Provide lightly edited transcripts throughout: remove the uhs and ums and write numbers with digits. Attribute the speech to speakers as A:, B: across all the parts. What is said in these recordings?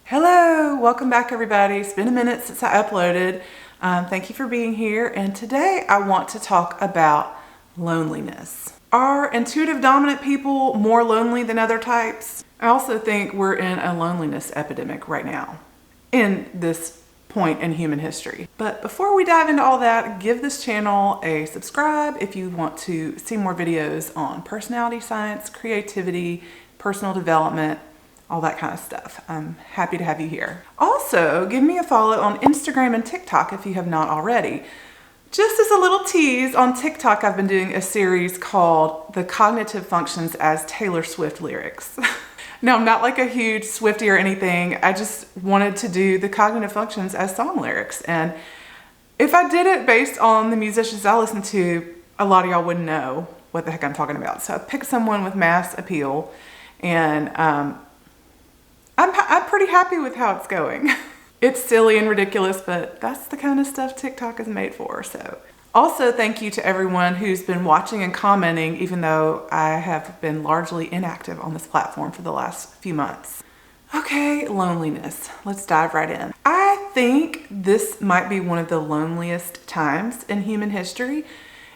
A: Hello, welcome back everybody. It's been a minute since I uploaded. Thank you for being here. And today I want to talk about loneliness. Are intuitive dominant people more lonely than other types? I also think we're in a loneliness epidemic right now in this point in human history. But before we dive into all that, give this channel a subscribe if you want to see more videos on personality science, creativity, personal development, all that kind of stuff. I'm happy to have you here. Also, give me a follow on Instagram and TikTok if you have not already. Just as a little tease, on TikTok I've been doing a series called The Cognitive Functions as Taylor Swift Lyrics. Now, I'm not like a huge Swiftie or anything. I just wanted to do the cognitive functions as song lyrics. And if I did it based on the musicians I listen to, a lot of y'all wouldn't know what the heck I'm talking about. So I picked someone with mass appeal, and I'm pretty happy with how it's going. It's silly and ridiculous, but that's the kind of stuff TikTok is made for. So also thank you to everyone who's been watching and commenting, even though I have been largely inactive on this platform for the last few months. Okay, loneliness. Let's dive right in. I think this might be one of the loneliest times in human history.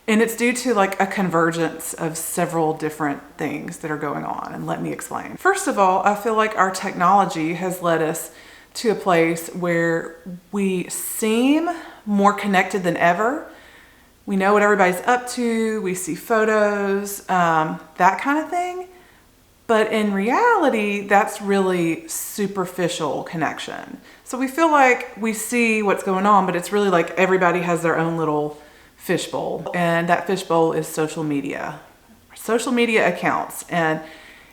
A: And it's due to like a convergence of several different things that are going on. And let me explain. First of all, I feel like our technology has led us to a place where we seem more connected than ever. We know what everybody's up to. We see photos, that kind of thing. But in reality, that's really superficial connection. So we feel like we see what's going on, but it's really like everybody has their own little fishbowl, and that fishbowl is social media accounts, and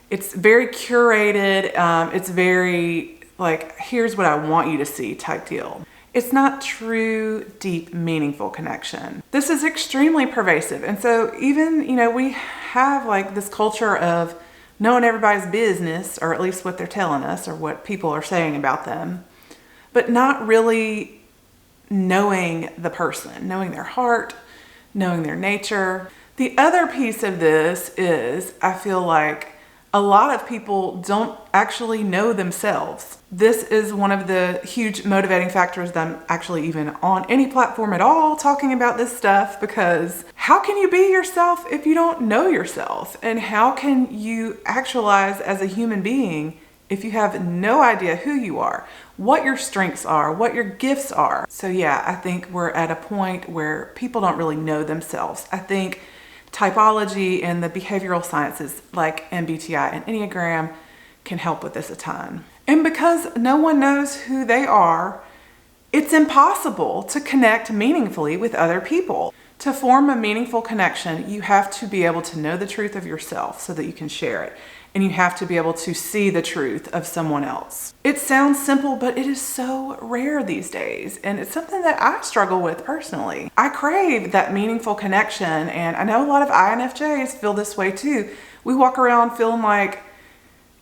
A: it's very curated. It's very like, here's what I want you to see type deal. It's not true, deep, meaningful connection. This is extremely pervasive. And so even, we have like this culture of knowing everybody's business, or at least what they're telling us or what people are saying about them, but not really knowing the person, knowing their heart, knowing their nature. The other piece of this is, I feel like a lot of people don't actually know themselves. This is one of the huge motivating factors that I'm actually even on any platform at all talking about this stuff, because how can you be yourself if you don't know yourself? And how can you actualize as a human being if you have no idea who you are, what your strengths are, what your gifts are? So yeah, I think we're at a point where people don't really know themselves. I think typology and the behavioral sciences like MBTI and Enneagram can help with this a ton. And because no one knows who they are, it's impossible to connect meaningfully with other people. To form a meaningful connection, you have to be able to know the truth of yourself so that you can share it. And you have to be able to see the truth of someone else. It sounds simple, but it is so rare these days. And it's something that I struggle with personally. I crave that meaningful connection. And I know a lot of INFJs feel this way too. We walk around feeling like,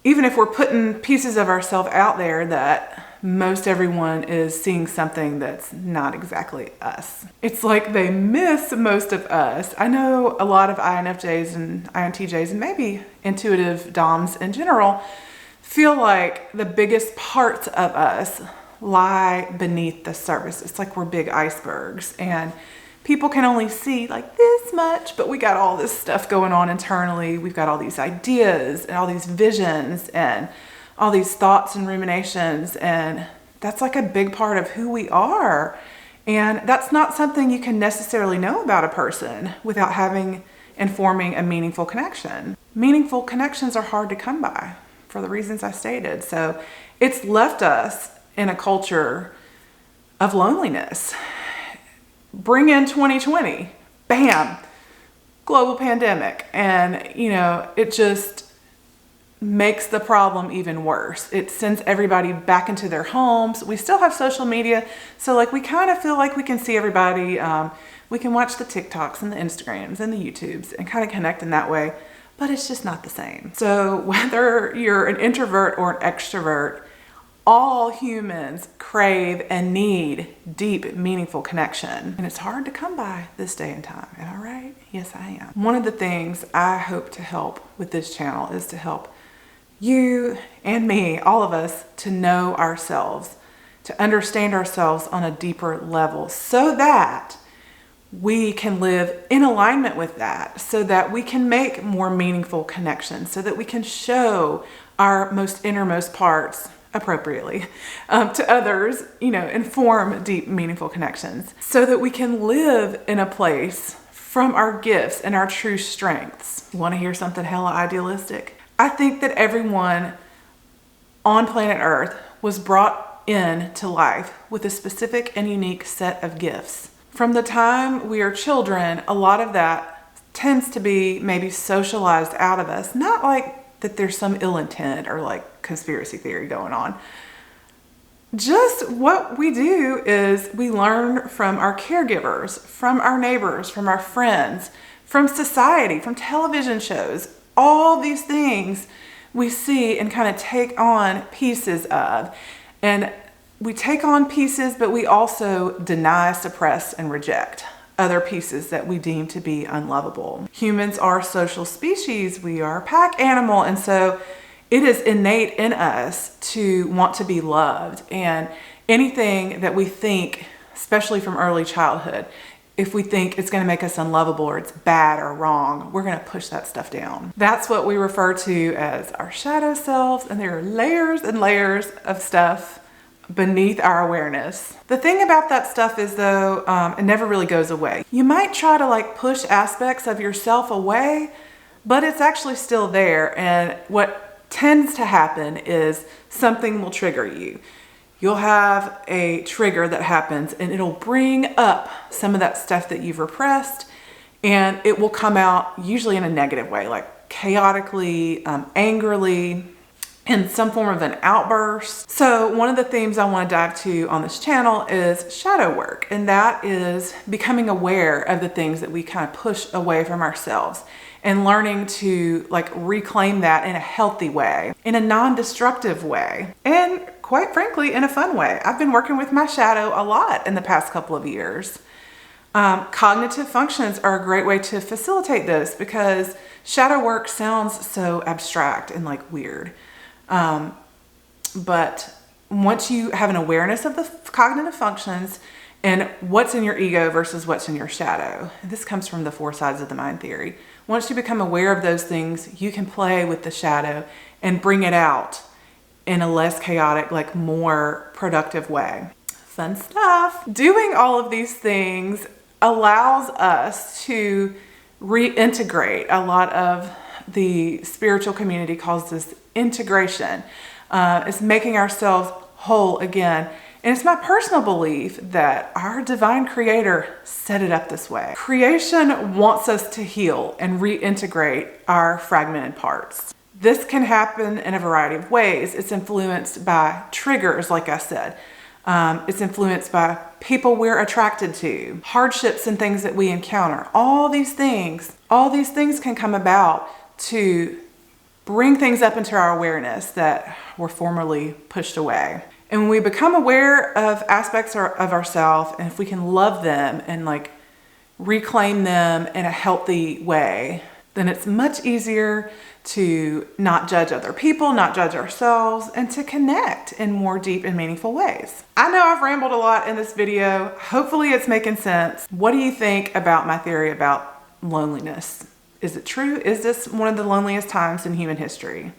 A: even if we're putting pieces of ourselves out there, that most everyone is seeing something that's not exactly us. It's like they miss most of us. I know a lot of INFJs and INTJs, and maybe intuitive DOMs in general, feel like the biggest parts of us lie beneath the surface. It's like we're big icebergs, and people can only see like this much, but we got all this stuff going on internally. We've got all these ideas and all these visions and all these thoughts and ruminations, and that's like a big part of who we are. And that's not something you can necessarily know about a person without having and forming a meaningful connection. Meaningful connections are hard to come by for the reasons I stated. So it's left us in a culture of loneliness. Bring in 2020, bam, global pandemic. And it just makes the problem even worse. It sends everybody back into their homes. We still have social media, so like we kind of feel like we can see everybody. We can watch the TikToks and the Instagrams and the YouTubes and kind of connect in that way, but it's just not the same. So whether you're an introvert or an extrovert, all humans crave and need deep, meaningful connection. And it's hard to come by this day and time. Am I right? Yes, I am. One of the things I hope to help with this channel is to help you and me, all of us, to know ourselves, to understand ourselves on a deeper level so that we can live in alignment with that, so that we can make more meaningful connections, so that we can show our most innermost parts appropriately to others, and form deep, meaningful connections, so that we can live in a place from our gifts and our true strengths. Want to hear something hella idealistic? I think that everyone on planet Earth was brought into life with a specific and unique set of gifts. From the time we are children, a lot of that tends to be maybe socialized out of us. Not like that there's some ill intent or like conspiracy theory going on. Just what we do is we learn from our caregivers, from our neighbors, from our friends, from society, from television shows. All these things we see and kind of take on pieces of. And we take on pieces, but we also deny, suppress, and reject other pieces that we deem to be unlovable. Humans are social species. We are a pack animal. And so it is innate in us to want to be loved. And anything that we think, especially from early childhood, if we think it's going to make us unlovable or it's bad or wrong, we're going to push that stuff down. That's what we refer to as our shadow selves. And there are layers and layers of stuff beneath our awareness. The thing about that stuff is though, it never really goes away. You might try to like push aspects of yourself away, but it's actually still there. And what tends to happen is something will trigger you. You'll have a trigger that happens and it'll bring up some of that stuff that you've repressed, and it will come out usually in a negative way, like chaotically, angrily, in some form of an outburst. So one of the themes I want to dive to on this channel is shadow work. And that is becoming aware of the things that we kind of push away from ourselves and learning to like reclaim that in a healthy way, in a non-destructive way, and quite frankly, in a fun way. I've been working with my shadow a lot in the past couple of years. Cognitive functions are a great way to facilitate this because shadow work sounds so abstract and like weird. But once you have an awareness of the cognitive functions and what's in your ego versus what's in your shadow, and this comes from the 4 sides of the mind theory. Once you become aware of those things, you can play with the shadow and bring it out in a less chaotic, like more productive way. Fun stuff. Doing all of these things allows us to reintegrate. A lot of the spiritual community calls this integration. It's making ourselves whole again. And it's my personal belief that our divine creator set it up this way. Creation wants us to heal and reintegrate our fragmented parts. This can happen in a variety of ways. It's influenced by triggers, like I said. It's influenced by people we're attracted to, hardships and things that we encounter. All these things can come about to bring things up into our awareness that were formerly pushed away. And when we become aware of aspects of ourselves, and if we can love them and like reclaim them in a healthy way, then it's much easier to not judge other people, not judge ourselves, and to connect in more deep and meaningful ways. I know I've rambled a lot in this video. Hopefully it's making sense. What do you think about my theory about loneliness? Is it true? Is this one of the loneliest times in human history?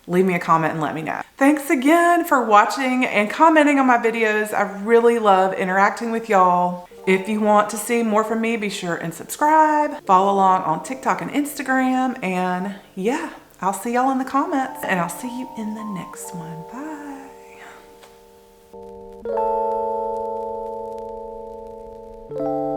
A: Leave me a comment and let me know. Thanks again for watching and commenting on my videos. I really love interacting with y'all. If you want to see more from me, be sure and subscribe. Follow along on TikTok and Instagram. And yeah, I'll see y'all in the comments and I'll see you in the next one. Bye.